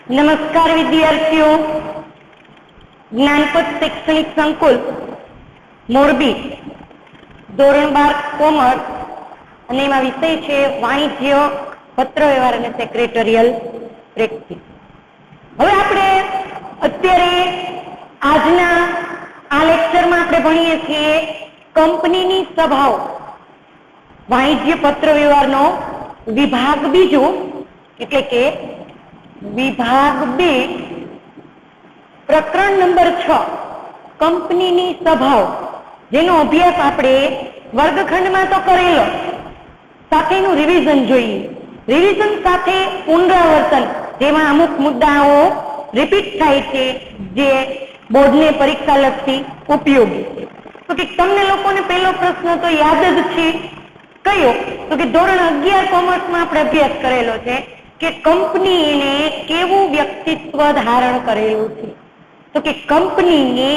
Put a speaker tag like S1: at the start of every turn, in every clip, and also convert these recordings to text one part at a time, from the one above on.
S1: નમસ્કાર વિદ્યાર્થીઓ, જ્ઞાનપથ શૈક્ષણિક સંકુલ મોરબી ધોરણ 12 કોમર્સ અને એમાં વિષય છે વાણિજ્ય, પત્રવ્યવહાર અને સેક્રેટરીયલ પ્રેક્ટિસ. હવે આપણે અત્યારે આજના આ લેક્ચરમાં આપણે ભણીએ છીએ કંપનીની સભાઓ, વાણિજ્ય પત્રવ્યવહારનો વિભાગ બીજો એટલે કે વિભાગ 2 પ્રકરણ નંબર 6 કંપનીની સભાઓ, જેનો અભ્યાસ આપણે વર્ગખંડમાં તો કરેલો, સાથેનું રિવિઝન જોઈએ. રિવિઝન સાથે પુનરાવર્તન, જેમાં અમુક મુદ્દાઓ રિપીટ થાય છે જે બોર્ડને પરીક્ષા લગતી ઉપયોગી છે. તો કે તમને લોકોને પહેલો પ્રશ્ન તો યાદ જ છે, કયો? તો કે ધોરણ 11 કોમર્સમાં આપણે અભ્યાસ કરેલો છે કે કંપનીને કેવું વ્યક્તિત્વ ધારણ કરેલું છે. તો કે કંપનીને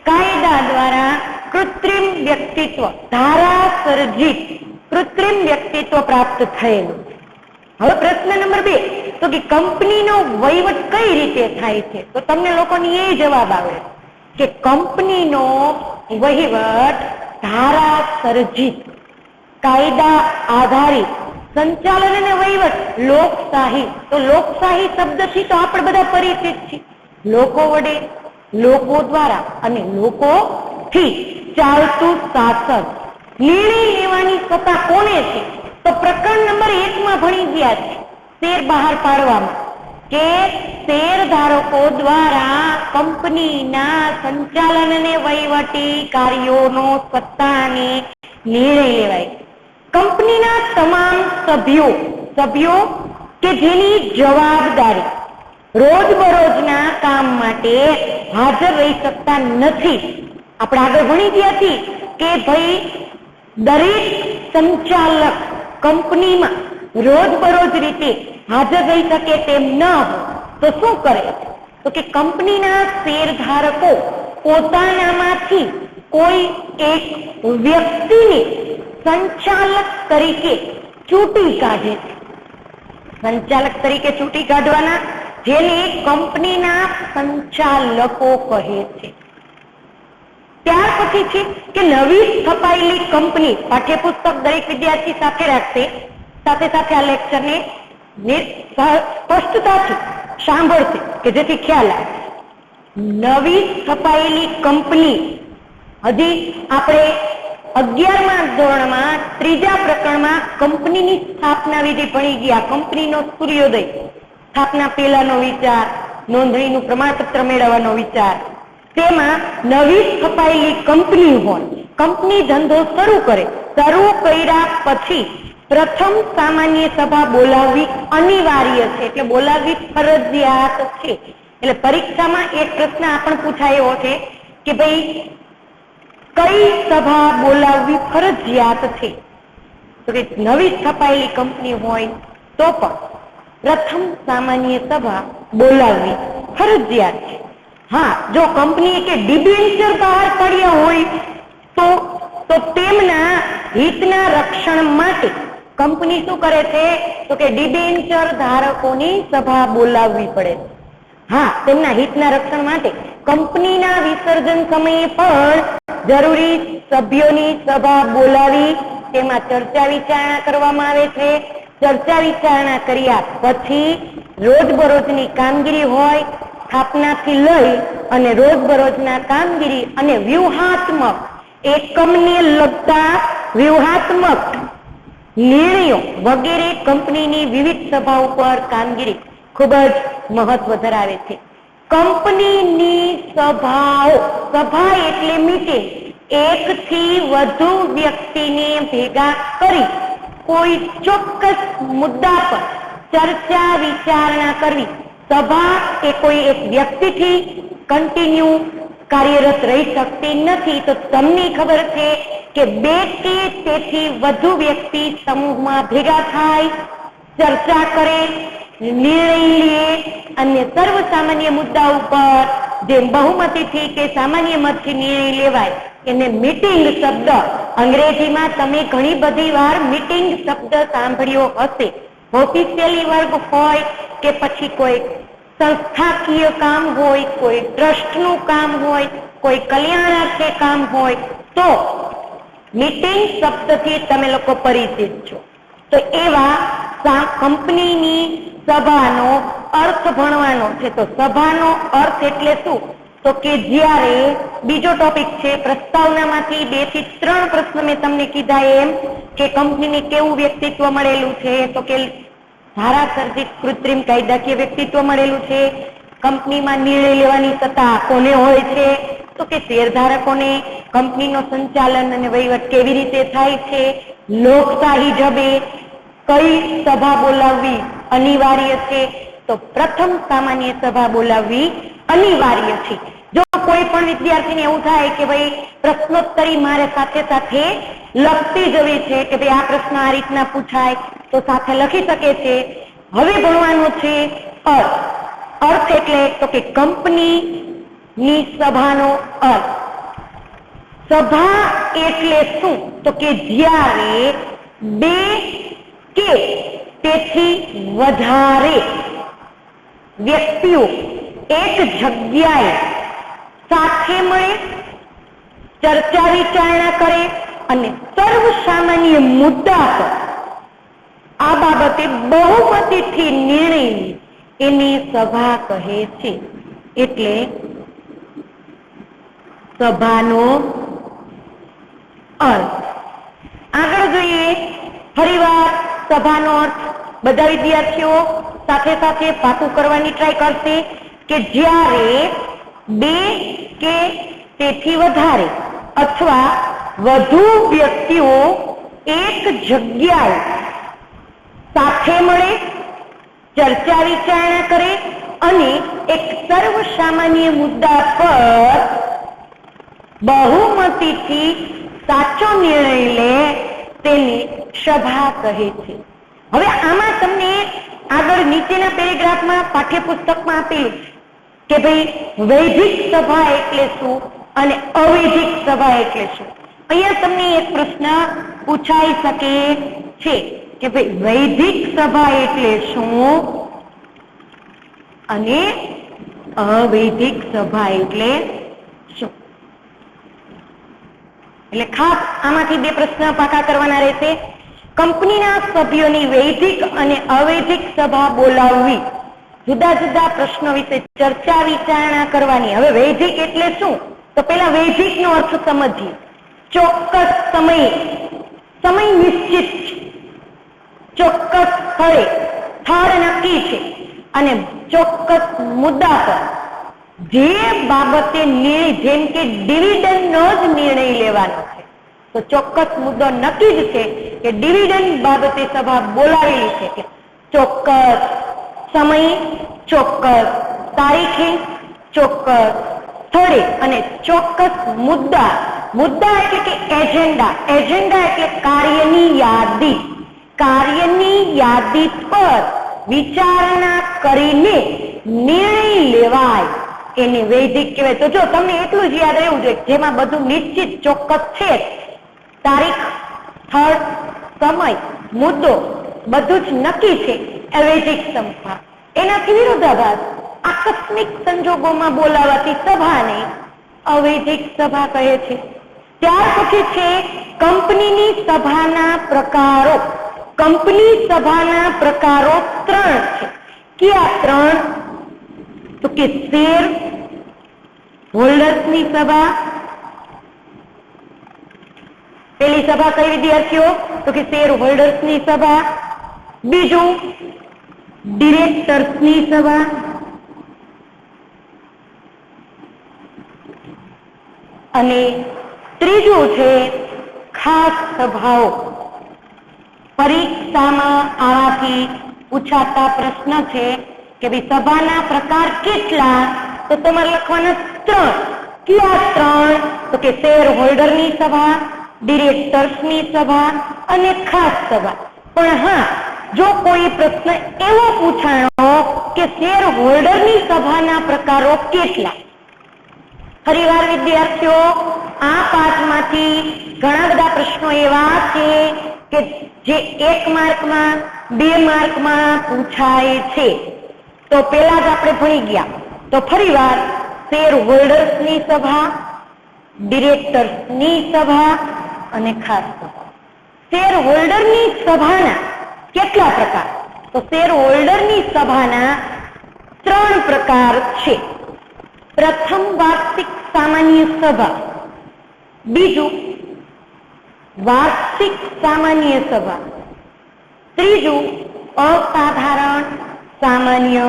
S1: કાયદા દ્વારા કૃત્રિમ વ્યક્તિત્વ, ધારા સર્જિત કૃત્રિમ વ્યક્તિત્વ પ્રાપ્ત થયેલું. હવે પ્રશ્ન નંબર 2, તો કે કંપનીનો વહીવટ કઈ રીતે થાય છે? તો તમને લોકોની એ જવાબ આવે કે કંપનીનો વહીવટ ધારા સર્જિત, કાયદા આધારિત સંચાલન અને વહીવટ લોકશાહી. તો લોકશાહી શબ્દથી તો આપણે બધા પરિચિત છીએ. લોકો વડે, લોકો દ્વારા અને લોકોથી ચાલતું શાસન. નિર્ણય લેવાની સત્તા કોને છે? તો પ્રકરણ નંબર 1 માં ભણી ગયા છે, શેર બહાર પાડવામાં, કે શેરધારકો દ્વારા કંપનીના સંચાલન અને વહીવટી કાર્યોનો સત્તાને નિર્ણય લેવાય. કંપનીના તમામ સભ્યો કે જેની જવાબદારી રોજબરોજના કામ માટે હાજર રહી શકતા નથી. આપણે આગળ ભણી ગયા છીએ કે ભાઈ દરેક સંચાલક કંપનીમાં રોજબરોજ રીતે હાજર રહી શકે તેમ ન હોય તો શું કરે? તો કે કંપનીના શેરધારકો પોતાનામાંથી કોઈ એક વ્યક્તિને સંચાલક તરીકે ચૂંટી કાઢે છે. સંચાલક તરીકે ચૂંટી કાઢવાના, જેને કંપનીના સંચાલકો કહે છે. ત્યાર પછી છે કે નવી સ્થપાયેલી કંપની, પાઠ્યપુસ્તક દરેક વિદ્યાર્થી સાથે રાખશે, સાથે સાથે આ લેક્ચરને સ્પષ્ટતાથી સાંભળશે કે જેથી ખ્યાલ આવે. નવી સ્થપાયેલી કંપની, હજી આપણે 11મા ધોરણમાં 3જા પ્રકરણમાં કંપનીની સ્થાપના વિધિ ભણી ગયા. કંપનીનો સૂર્યોદય, સ્થાપના પહેલાનો વિચાર, નોંધણીનું પ્રમાણપત્ર મેળવવાનો વિચાર. તેમાં નવી સ્થપાયેલી કંપની હોય, કંપની ધંધો શરૂ કરે, શરૂ કર્યા પછી પ્રથમ સામાન્ય સભા બોલાવવી અનિવાર્ય છે, એટલે બોલાવવી ફરજિયાત છે. એટલે પરીક્ષામાં એક પ્રશ્ન આપણને પૂછાયો છે કે ભાઈ કઈ સભા બોલાવવી ફરજિયાત છે? તો કે નવી સ્થપાયેલી કંપની હોય તો પણ પ્રથમ સામાન્ય સભા બોલાવવી ફરજિયાત છે. હા, જો કંપની કે ડિબેન્ચર બહાર પડ્યા હોય તો તેમના હિતના રક્ષણ માટે કંપની શું કરે છે? તો કે ડિબેન્ચર ધારકોની સભા બોલાવવી પડે. હા, તેમના હિતના રક્ષણ માટે કંપનીના વિસર્જન સમયે પણ જરૂરી સભ્યોની સભા બોલાવી તેમાં ચર્ચા વિચારણા કરવામાં આવે છે. ચર્ચા વિચારણા કર્યા પછી રોજબરોજની કામગીરી હોય, સ્થાપનાથી લઈ અને રોજબરોજના કામગીરી અને વ્યૂહાત્મક એકમને લગતા વ્યૂહાત્મક નિર્ણયો વગેરે કંપનીની વિવિધ સભાઓ પર કામગીરી ખૂબ જ મહત્વ ધરાવે છે. કંપનીની સભાઓ, સભા એટલે મીટિંગ, એકથી વધુ વ્યક્તિને ભેગા કરી કોઈ ચોક્કસ મુદ્દા પર ચર્ચા વિચારણા કરવી. સભા એ કોઈ એક વ્યક્તિથી કન્ટિન્યુ કાર્યરત રહી શકતી નથી. તો તમને ખબર છે કે 2 કે તેથી વધુ વ્યક્તિ સમૂહમાં ભેગા થાય, ચર્ચા કરે, નિર્ણય લે અને સર્વ સામાન્ય મુદ્દા ઉપર જે બહુમતીથી કે સામાન્ય મતથી નિર્ણય લેવાય એને મીટિંગ શબ્દ, અંગ્રેજીમાં તમે ઘણી બધી વાર મીટિંગ શબ્દ સાંભળ્યો હશે. ઓફિશિયલી વર્ગ હોય કે પછી કોઈ સંસ્થાકીય કામ હોય, કોઈ ટ્રસ્ટનું કામ હોય, કોઈ કલ્યાણાર્થે કામ હોય, તો મીટિંગ શબ્દથી તમે લોકો પરિચિત છો. તો એવા કંપનીની સભાનો અર્થ ભણવાનો છે. તો સભાનો અર્થ એટલે શું? તો કે જ્યારે બીજો ટોપિક છે પ્રસ્તાવનામાંથી 2 થી 3 પ્રશ્ન મેં તમને કીધા એમ કે કંપનીને કેવું વ્યક્તિત્વ મળેલું છે, તો કે ધારાસર્જિત કૃત્રિમ કાયદાકીય વ્યક્તિત્વ મળેલું છે. કંપનીમાં નિર્ણય લેવાની સત્તા કોને હોય છે? તો કે શેરધારકોને. કંપનીનો સંચાલન અને વહીવટ કેવી રીતે થાય છે? લોકશાહી ઢબે કઈ સભા બોલાવવી અનિવાર્ય છે? તો પ્રથમ સામાન્ય સભા બોલાવવી અનિવાર્ય છે. જો કોઈ પણ વિદ્યાર્થીને એવું થાય કે ભાઈ પ્રશ્નોત્તરી મારે સાથે સાથે લખતી જવી છે કે ભાઈ આ પ્રશ્ન આ રીતના પૂછાય, તો સાથે લખી શકે છે. હવે ભણવાનું છે અર્થ. અર્થ એટલે તો કે કંપનીની સભાનો અર્થ. સભા એટલે શું? તો કે જ્યારે 2 કે તેથી વધારે વ્યક્તિઓ એક જગ્યાએ સાથે મળે, ચર્ચા વિચારણા કરે અને સર્વ સામાન્ય મુદ્દા પર આ બાબતે બહુમતીથી નિર્ણય એની સભા કહે છે. એટલે સભાનો અર્થ. આગળ જોઈએ ફરીવાર સભાનો અર્થ બધા વિદ્યાર્થીઓ સાથે સાથે પાકું કરવાની ટ્રાય કરશે કે જ્યારે 2 કે તેથી વધારે અથવા વધુ વ્યક્તિઓ એક જગ્યાએ સાથે મળે, ચર્ચા વિચારણા કરે અને એક સર્વ સામાન્ય મુદ્દા પર બહુમતીથી સાચો નિર્ણય લે તેને સભા કહે છે. હવે આમાં તમને આગળ નીચેના પેરેગ્રાફમાં પાઠ્યપુસ્તકમાં આપેલું કે ભાઈ વૈધિક સભા એટલે શું અને અવૈધિક સભા એટલે શું. અહીંયા તમને એક પ્રશ્ન પૂછાઈ શકે છે કે ભાઈ વૈધિક સભા એટલે શું અને અવૈધિક સભા એટલે શું. એટલે ખાસ આમાંથી 2 પ્રશ્ન પાકા કરવાના રહેશે. કંપનીના સભ્યોની વૈધિક અને અવૈધિક સભા બોલાવવી, જુદા જુદા પ્રશ્નો વિશે ચર્ચા વિચારણા કરવાની. હવે વૈધિક એટલે શું? તો પેલા વૈધિક નો અર્થ સમજીએ. ચોક્કસ સમય નિશ્ચિત છે, ચોક્કસ સ્થળ નક્કી છે અને ચોક્કસ મુદ્દા પર જે બાબતે જેમ કે ડિવિડન્ડનો જ નિર્ણય લેવાનો છે. તો ચોક્કસ મુદ્દો નક્કી જ છે કે ડિવિડન્ડ બાબતે સભા બોલાવેલી છે. કે ચોક્કસ સમય, ચોક્કસ તારીખે, ચોક્કસ સ્થળે અને ચોક્કસ મુદ્દા. મુદ્દા એટલે કે એજન્ડા. એજન્ડા એટલે કાર્યની યાદી. કાર્યની યાદી પર વિચારણા કરીને નિર્ણય લેવાય એને વૈધિક કહેવાય. તો જો તમને એટલું જ યાદ રહેવું જોઈએ જેમાં બધું નિશ્ચિત ચોક્કસ છે, તારીખ, સ્થળ, સમય, મુદ્દો બધું જ નક્કી છે, એ વૈધિક સભા. એનાથી વિરોધાભાસ આકસ્મિક સંજોગોમાં બોલાવાતી સભાને અવૈધિક સભા કહે છે. ત્યાર પછી છે કંપનીની સભાના પ્રકારો. કંપની સભાના પ્રકારો 3 છે. કયા 3? તો કે શેર હોલ્ડર્સની સભા. પેલી સભા કઈ વિદ્યાર્થીઓ? તો કે શેર હોલ્ડર્સની સભા. બીજું ડિરેક્ટર્સની સભા. અને ત્રીજું છે ખાસ સભાઓ. પરીક્ષામાં આવાથી પૂછાતા પ્રશ્ન છે કે ભાઈ સભાના પ્રકાર કેટલા? તો તમારે લખવાના 3. કયા 3? તો કે શેર હોલ્ડરની સભા, ડિરેક્ટર્સની સભા અને ખાસ સભા. પણ હા, જો કોઈ પ્રશ્ન એવો પૂછાણો કે શેર હોલ્ડરની સભાના પ્રકારો કેટલા? ફરીવાર વિદ્યાર્થીઓ, આ પાઠમાંથી ઘણા બધા પ્રશ્નો એવા છે કે જે 1 માર્કમાં 2 માર્કમાં પૂછાય છે. તો પેલા જ આપણે ભણી ગયા. તો ફરીવાર શેર હોલ્ડર્સની સભા, ડિરેક્ટર્સની સભા અને ખાસ સભા. શેર હોલ્ડરની સભાના કેટલા પ્રકાર? તો શેર હોલ્ડરની સભાના 3 પ્રકાર છે. પ્રથમ વાર્ષિક સામાન્ય સભા, બીજું વાર્ષિક સામાન્ય સભા, ત્રીજું અસાધારણ સામાન્ય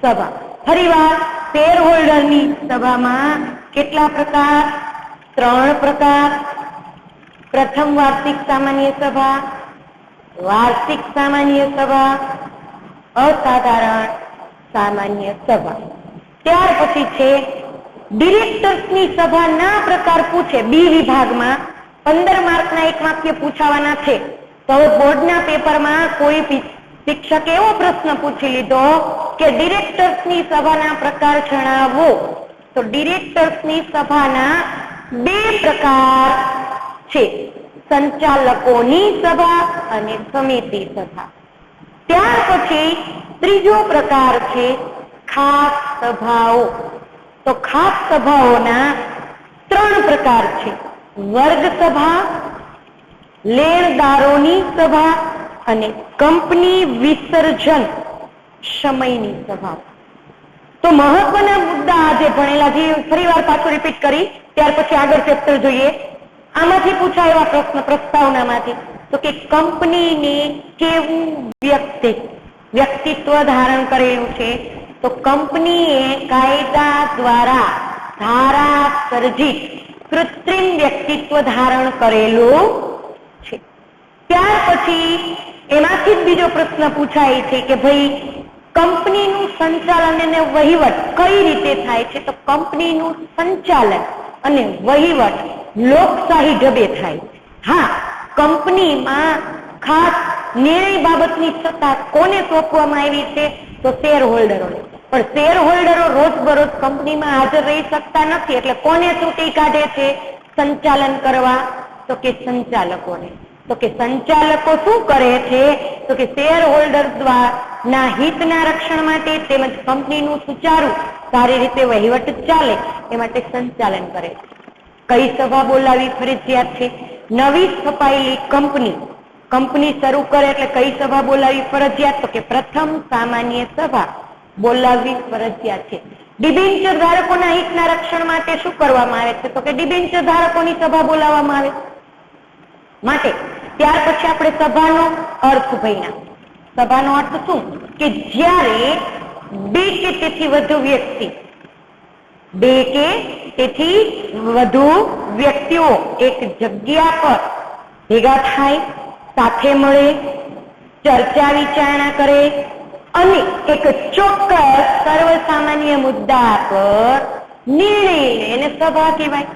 S1: સભા. ફરીવાર શેર હોલ્ડરની સભામાં કેટલા પ્રકાર? 3 પ્રકાર. પ્રથમ વાર્ષિક સામાન્ય સભા, વાર્ષિક સામાન્ય સભા, અસાધારણ સામાન્ય સભા. ત્યાર પછી છે ડિરેક્ટર્સની સભાના પ્રકાર પૂછે. બી વિભાગમાં 15 માર્કના એક વાક્ય પૂછાવાના છે. તો બોર્ડના પેપરમાં કોઈ શિક્ષકે એવો પ્રશ્ન પૂછી લીધો કે ડિરેક્ટર્સની સભાના પ્રકાર જણાવો. તો ડિરેક્ટર્સની સભાના 2 પ્રકાર છે, સંચાલકોની સભા અને સમિતિ સભા. ત્યાર પછી ત્રીજો પ્રકાર છે ખાસ સભાઓ. તો ખાસ સભાઓના 3 પ્રકાર છે, વર્ગ સભા, લેણદારોની સભા અને કંપની વિસર્જન સમયની સભા. તો મહત્વના મુદ્દા આજે ભણેલા જે ફરીવાર પાછું રિપીટ કરી ત્યાર પછી આગળ ચેપ્ટર જોઈએ. આમાંથી પૂછાયેલા પ્રશ્ન પ્રસ્તાવનામાંથી તો કે કંપનીને કેવું વ્યક્તિત્વ ધારણ કરેલું છે? તો કંપનીએ કાયદા દ્વારા ધારા સર્જિત કૃત્રિમ વ્યક્તિત્વ ધારણ કરેલું છે. ત્યાર પછી એમાંથી જ બીજો પ્રશ્ન પૂછાય છે કે ભાઈ કંપનીનું સંચાલન અને વહીવટ કઈ રીતે થાય છે? તો કંપનીનું સંચાલન અને વહીવટ લોકશાહી ઢબે થાય. હા, કંપનીમાં ખાસ નિર્ણય બાબતની સત્તા કોને સોંપવામાં આવી છે? તો શેર હોલ્ડરોને. પણ શેર હોલ્ડરો રોજબરોજ કંપનીમાં હાજર રહી શકતા નથી, એટલે કોને ચૂંટી કાઢે છે સંચાલન કરવા? તો કે સંચાલકોને. તો કે સંચાલકો શું કરે છે? તો કે શેર હોલ્ડર ના હિતના રક્ષણ માટે તેમજ કંપનીનું સુચારુ સારી રીતે વહીવટ ચાલે એ માટે સંચાલન કરે છે. કઈ સભા બોલાવી ફરજિયાત છે? નવી સ્થપાયેલી કંપની શરૂ કરે એટલે કઈ સભા બોલાવી ફરજિયાત? તો કે પ્રથમ સામાન્ય સભા બોલાવવી ફરજિયાત છે. ડિબેન્ચર ધારકોના હિતના રક્ષણ માટે શું કરવામાં આવે છે? તો કે ડિબેન્ચર ધારકોની સભા બોલાવવામાં આવે માટે. ત્યાર પછી આપણે સભાનો અર્થ ભણ્યા. સભાનો અર્થ શું? કે જ્યારે 2 કે તેથી વધુ વ્યક્તિ, 2 કે તેથી વધુ વ્યક્તિઓ એક જગ્યા પર ભેગા થાય, સાથે મળે, ચર્ચા વિચારણા કરે અને એક ચોક્કસ સર્વસામાન્ય મુદ્દા પર નિર્ણય લે એને સભા કહેવાય.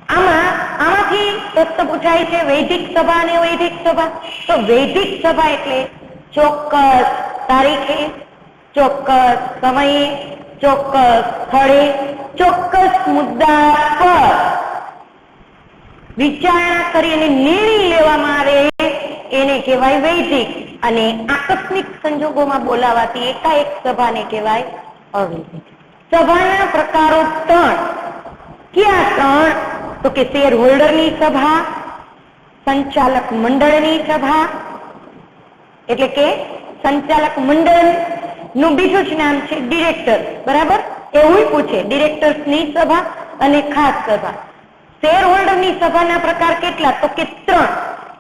S1: આમાંથી પ્રશ્ન પૂછાય છે વૈદિક સભા અને વૈદિક સભા. તો વૈદિક સભા એટલે ચોક્કસ તારીખે, ચોક્કસ સમયે, ચોક્કસ સ્થળે, ચોક્કસ મુદ્દા પર વિચારણા કરી અને નિર્ણય લેવામાં આવે એને કહેવાય વૈદિક. અને આકસ્મિક સંજોગોમાં બોલાવાતી એકાએક સભાને કહેવાય અવૈદિક. સભાના પ્રકારો 3. ક્યાં 3? તો કે શેર હોલ્ડરની સભા, સંચાલક મંડળની સભા, એટલે કે સંચાલક મંડળ નું બીજું જ નામ છે ડિરેક્ટર, બરાબર? એવું પૂછે. ડિરેક્ટર્સની સભા અને ખાસ સભા. શેર હોલ્ડરની સભાના પ્રકાર કેટલા? તો કે 3.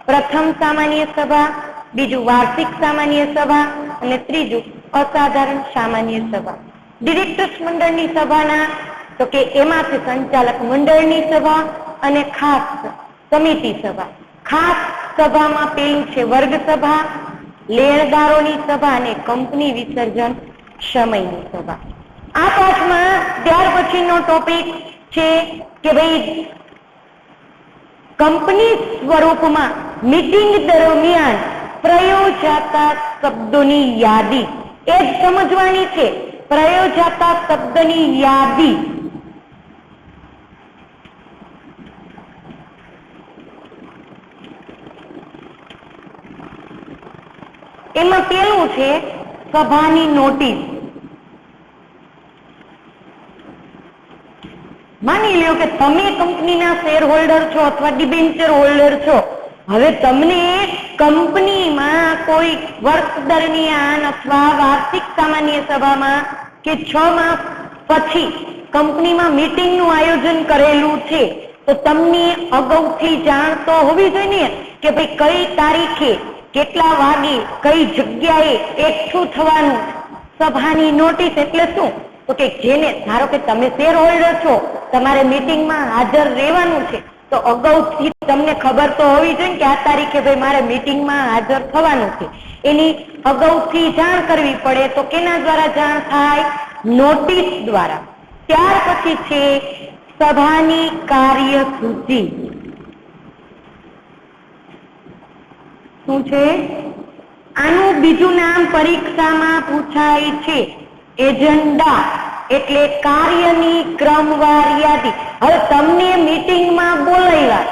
S1: પ્રથમ સામાન્ય સભા, બીજું વાર્ષિક સામાન્ય સભા અને ત્રીજું અસાધારણ સામાન્ય સભા. ડિરેક્ટર્સ મંડળની સભાના તો કે એમાંથી સંચાલક મંડળની સભા અને ખાસ સમિતિ સભા. ખાસ સભામાં પેલું છે વર્ગ સભા, લેણદારોની સભા અને કંપની વિસર્જન સમયની સભા. આ પાઠમાં ત્યાર પછીનો ટોપિક છે કે ભાઈ કંપની સ્વરૂપમાં મીટિંગ દરમિયાન પ્રયોજાતા શબ્દોની યાદી. એ જ સમજવાની છે. પ્રયોજાતા શબ્દની યાદી. એમાં પેલું છે સભાની નોટિસ. માની લ્યો કે તમે કંપનીના શેર હોલ્ડર છો અથવા ડિબેન્ચર હોલ્ડર છો. હવે તમને કંપનીમાં કોઈ વર્ષ દરમિયાન અથવા વાર્ષિક સામાન્ય સભામાં કે 6 માસ પછી કંપનીમાં મીટિંગનું આયોજન કરેલું છે, તો તમને અગાઉથી જાણ તો હોવી જોઈએ ને કે ભાઈ કઈ તારીખે કેટલા વાગે કઈ જગ્યાએ એકઠું થવાનું. સભાની નોટિસ એટલે શું? તો કે જેને ધારો કે તમે શેર હોલ્ડર છો, તમારે મીટિંગમાં હાજર રહેવાનું છે, તો અગાઉથી તમને ખબર તો હોવી જોઈએ કે આ તારીખે ભાઈ મારે મીટિંગમાં હાજર થવાનું છે. એની અગાઉથી જાણ કરવી પડે. તો કેના દ્વારા જાણ થાય? નોટિસ દ્વારા. ત્યાર પછી છે સભાની કાર્યસૂચિ. શું છે? આનું બીજું નામ પરીક્ષામાં પૂછાય છે એજન્ડા, એટલે કાર્યની ક્રમવાર યાદી. હવે તમને મીટિંગમાં બોલાવ્યા,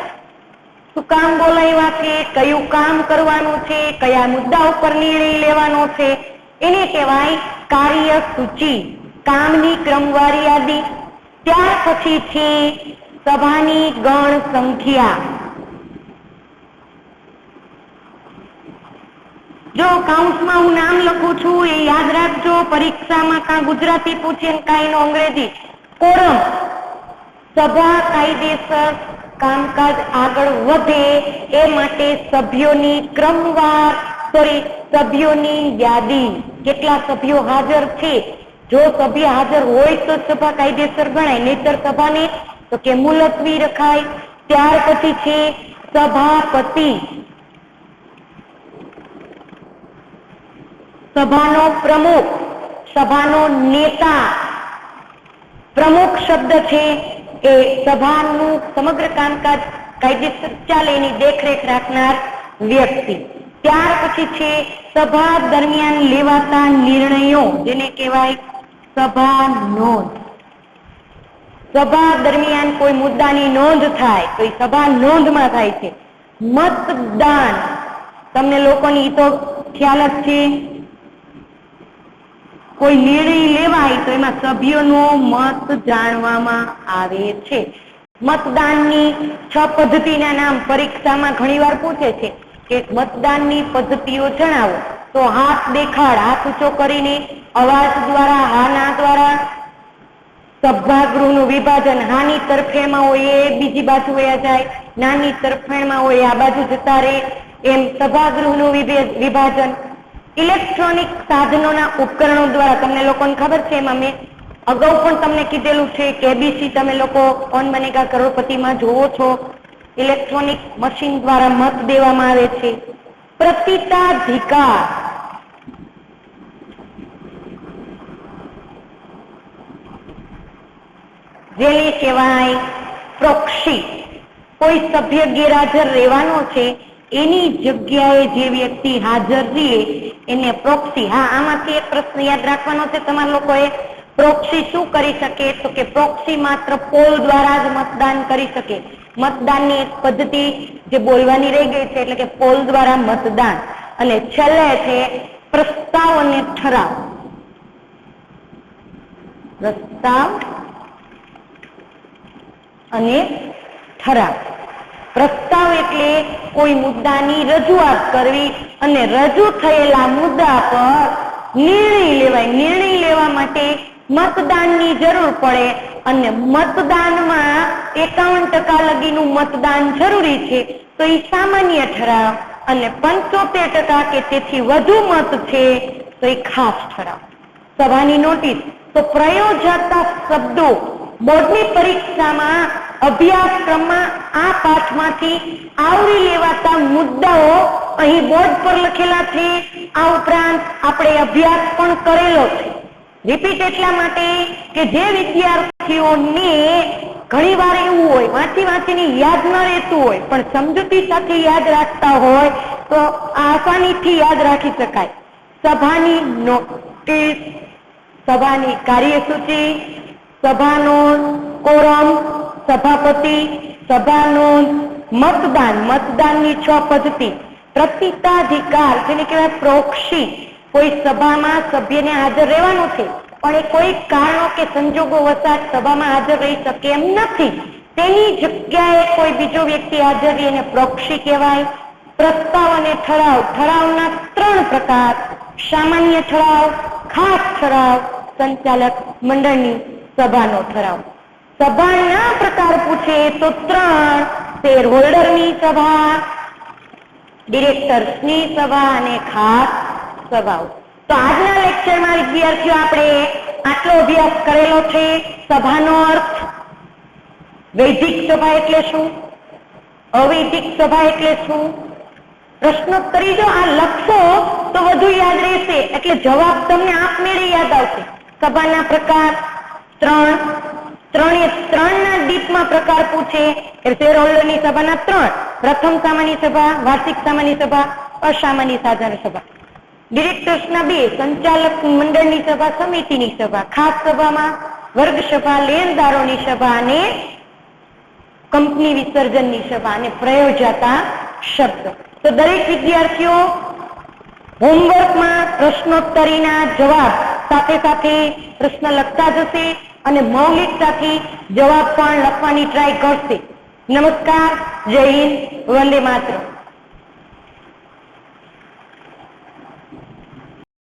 S1: શું કામ બોલાવ્યા છે, કયું કામ કરવાનું છે, કયા મુદ્દા ઉપર નિર્ણય લેવાનો છે, એને કહેવાય કાર્યસૂચિ, કામની ક્રમવાર યાદી. ત્યાર પછી છે સભાની ગણ સંખ્યા. જો કાઉન્ટમાં હું નામ લખું છું એ યાદ રાખજો. પરીક્ષામાં કાં ગુજરાતી પૂછે ને કાં એનો અંગ્રેજી. કોરમ, સભા કાયદેસર કામકાજ આગળ વધે એ માટે સભ્યોની ક્રમવાર સભ્યોની યાદી. કેટલા સભ્યો હાજર છે? જો સભ્ય હાજર હોય તો સભા કાયદેસર ગણાય, નહીતર સભાને તો કે મુલતવી રખાય. ત્યાર પછી છે સભાપતિ. સભાનો પ્રમુખ, સભાનો નેતા. પ્રમુખ શબ્દ છે એ સભાનું સમગ્ર કામકાજ કાયદેસર ચાલે એની દેખરેખ રાખનાર વ્યક્તિ. ત્યાર પછી છે સભા દરમિયાન લેવાતા નિર્ણયો, જેને કહેવાય સભા નોંધ. સભા દરમિયાન કોઈ મુદ્દાની નોંધ થાય તો એ સભા નોંધમાં થાય છે. મતદાન, તમને લોકોની તો ખ્યાલ જ છે. કોઈ નિર્ણય લેવાય તો એમાં સભ્યોનો મત જાણવામાં આવે છે. મતદાનની 6 પદ્ધતિના નામ પરીક્ષામાં ઘણીવાર પૂછે છે કે મતદાનની પદ્ધતિઓ જણાવો. તો હાથ દેખાડ, હાથ ઊંચો કરીને, અવાજ દ્વારા, હાના દ્વારા. સભાગૃહનું વિભાજન, હાની તરફેણમાં હોય એ બીજી બાજુ વયા જાય, નાની તરફેણમાં હોય આ બાજુ જતા રહે, એમ સભાગૃહનું વિભાજન. ઇલેક્ટ્રોનિક સાધનોના ઉપકરણો દ્વારા, તમને લોકોને ખબર છે એમાં મેં અગાઉ પણ તમને કીધેલું છે કે એબીસી તમે લોકો કોણ બનેગા કરોડપતિમાં જોવો છો. ઇલેક્ટ્રોનિક મશીન દ્વારા મત દેવામાં આવે છે. પ્રતિતાધિકાર, જેને કહેવાય પ્રોક્સી. કોઈ સભ્ય ગેરહાજર રહેવાનો છે, એની જગ્યાએ જે વ્યક્તિ હાજર રહે એને પ્રોક્સી. હા, આમાંથી એક પ્રશ્ન યાદ રાખવાનો છે તમારા લોકોએ. પ્રોક્સી શું કરી શકે? તો કે પ્રોક્સી માત્ર પોલ દ્વારા જ મતદાન કરી શકે. મતદાનની એક પદ્ધતિ જે બોલવાની રહી ગઈ છે, એટલે કે પોલ દ્વારા મતદાન. અને છેલ્લે છે પ્રસ્તાવ અને ઠરાવ. પ્રસ્તાવ અને ઠરાવ. પ્રસ્તાવ એટલે કોઈ મુદ્દાની રજૂઆત કરવી અને રજૂ થયેલા મુદ્દા પર નિર્ણય લેવાય. નિર્ણય લેવા માટે મતદાનની જરૂર પડે અને મતદાનમાં 51% લગીનું મતદાન જરૂરી છે, તો એ સામાન્ય ઠરાવ. અને 75% કે તેથી વધુ મત છે તો એ ખાસ ઠરાવ. સભાની નોટિસ તો પ્રયોજાતા શબ્દો બોર્ડની પરીક્ષામાં અભ્યાસક્રમમાં આ પાઠમાંથી આવરી લેવાતા મુદ્દાઓ અહીં બોર્ડ પર લખેલા છે. આ ઉપરાંત આપણે અભ્યાસ પણ કરેલો છે. રિપીટ એટલા માટે કે જે વિદ્યાર્થીઓને ઘણીવાર એવું હોય વાંચીને યાદ ન રહેતું હોય, પણ સમજૂતી સાથે યાદ રાખતા હોય તો આસાનીથી યાદ રાખી શકાય. સભાની નોટિસ, સભાની કાર્યસૂચિ, સભાનો કોરમ, સભાપતિ, સભાનોંધ, મતદાન, મતદાનની 6 પદ્ધતિ, પ્રતિતાધિકાર જેને કહેવાય પ્રોક્સી. કોઈ સભામાં સભ્યને હાજર રહેવાનું છે પણ એ કોઈ કારણો કે સંજોગો વસાત સભામાં હાજર રહી શકે એમ નથી. તેની જગ્યાએ કોઈ બીજો વ્યક્તિ હાજર રહી એને પ્રોક્સી કહેવાય. પ્રસ્તાવ અને ઠરાવ, ઠરાવના 3 પ્રકાર: સામાન્ય ઠરાવ, ખાસ ઠરાવ, સંચાલક મંડળની સભાનો ઠરાવ. સભાના પ્રકાર પૂછે તો 3: શેર હોલ્ડરની સભા, ડિરેક્ટર્સની સભા અને ખાસ સભાઓ. તો આજના લેક્ચરમાં વિદ્યાર્થીઓ આપણે આટલો અભ્યાસ કરેલો છે. સભાનો અર્થ, વૈદિક સભા એટલે શું, અવૈદિક સભા એટલે શું. પ્રશ્નોત્તરી જો આ લખશો તો વધુ યાદ રહેશે, એટલે જવાબ તમને આપમેળે યાદ આવશે. સભાના પ્રકાર 3 ડીપમાં પ્રકાર પૂછે. શેર હોલ્ડરની સભાના 3: પ્રથમ સામાન્ય સભા, વાર્ષિક સામાન્ય સભા, અસામાન્ય સાધારણ સભા. ડિરેક્ટર્સના 2: સંચાલક મંડળની સભા, સમિતિની સભા. ખાસ સભામાં વર્ગ સભા, લેણદારોની સભા અને કંપની વિસર્જનની સભા અને પ્રયોજાતા શબ્દ. તો દરેક વિદ્યાર્થીઓ હોમવર્કમાં પ્રશ્નોત્તરીના જવાબ સાથે સાથે પ્રશ્ન લખતા જશે અને મૌલિકતાથી જવાબ પણ લખવાની ટ્રાય કરશે. નમસ્કાર, જય હિન્દ, વંદે માતરમ.